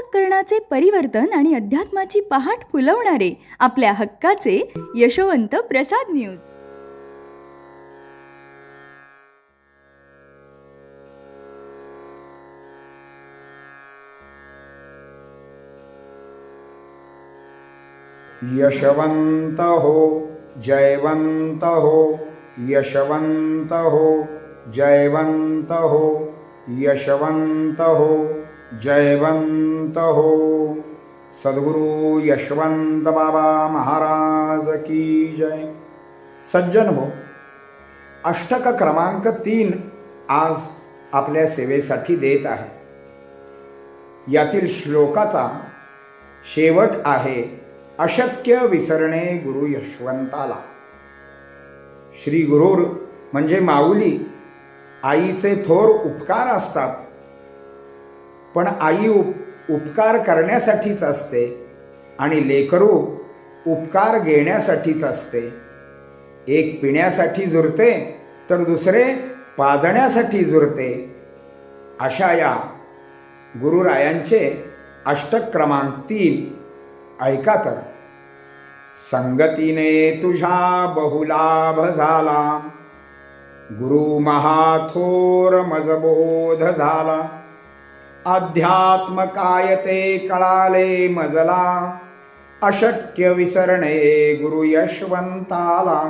अंतःकरणाचे परिवर्तन आणि अध्यात्माची पहाट फुलवणारे आपल्या हक्काचे यशवंत प्रसाद न्यूज. यशवंत हो, जयवंत हो, यशवंत हो, जयवंत हो, यशवंत हो, जयवंत हो. सद्गुरु यशवंत बाबा महाराज की जय. सज्जन हो, अष्टक क्रमांक 3 आज आपल्या सेवेसाठी देत आहे. यातील श्लोकाचा शेवट आहे, अशक्य विसरणे गुरु यशवंताला. श्री गुरुर म्हणजे माऊली, आईचे थोर उपकार असतात. पण आई उपकार करण्यासाठीच असते आणि लेकरू उपकार घेण्यासाठीच असते. एक पिण्यासाठी जुरते तर दुसरे पाजण्यासाठी जुरते. अशा या गुरुरायांचे अष्टक क्रमांक 3 ऐका तर. संगतीने तुझ्या बहुलाभ झाला, गुरु महाथोर मजबोध झाला. अध्यात्म काय ते कळाले मजला, अशक्य विसरणे गुरु यशवंताला.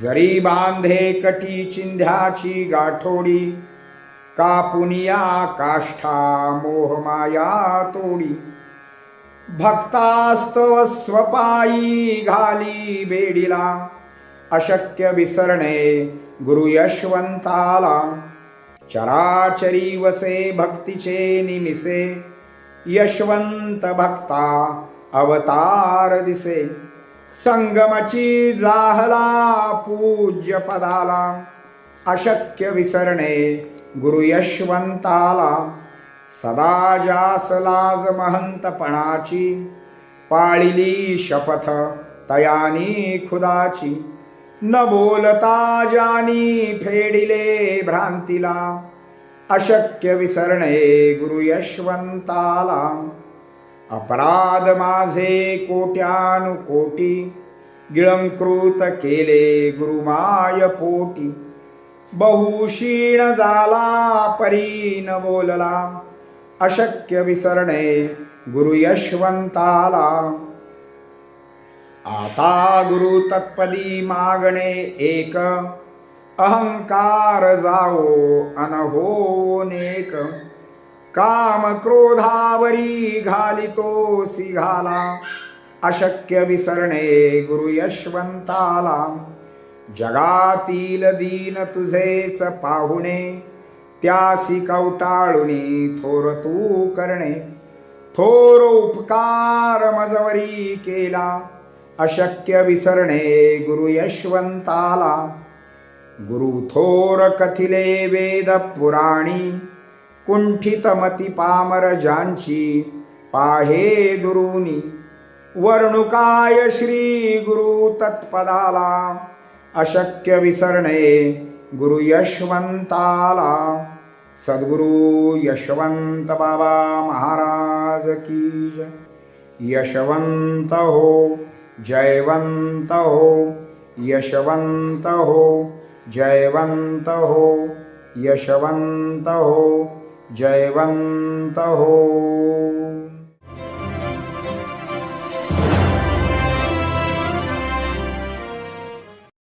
जरी बांधे कटी चिंध्याची गाठोडी, कापुनिया काष्ठा मोहमाया तोडी. भक्तास्तव स्वपायी घाली बेडीला, अशक्य विसरणे गुरु यशवंताला. चराचरी वसे भक्तीचे निमिसे, यशवंत भक्ता अवतार दिसे. संगमची जाहला पूज्य पदाला, अशक्य विसरणे गुरु यशवंताला. सदा जास लाज महंतपणाची, पाळिली शपथ तयानी खुदाची. न बोलता जानी फेडिले भ्रांतीला, अशक्य विसरणे गुरु यशवंताला. अपराध माझे कोट्यानुकोटी, गिळंकृत केले गुरुमाय पोटी. बहुक्षीण झाला परी न बोलला, अशक्य विसरणे गुरु यशवंताला. आता गुरु तत्पदी मागणे एक, अहंकार जाओ अनहो नेक. काम क्रोधावरी घालितोसी घाला, अशक्य विसरणे गुरु यशवंताला. जगातील दीन तुझेच पाहुणे, त्यासी कवटाळुनी थोर तू करणे. थोर उपकार मजवरी केला, अशक्य विसरणे गुरु यशवंताला. गुरु थोर कथिले वेद पुराणी, कुंठित मती पामर ज्यांची पाहे दुरुनी. वर्णुकाय श्री गुरु तत्पदाला, अशक्य विसरणे गुरु यशवंताला. सद्गुरु यशवंत बाबा महाराज की जय. यशवंत हो, जयवंत हो, यशवंत हो, जयवंत हो, यशवंत हो, जयवंत हो.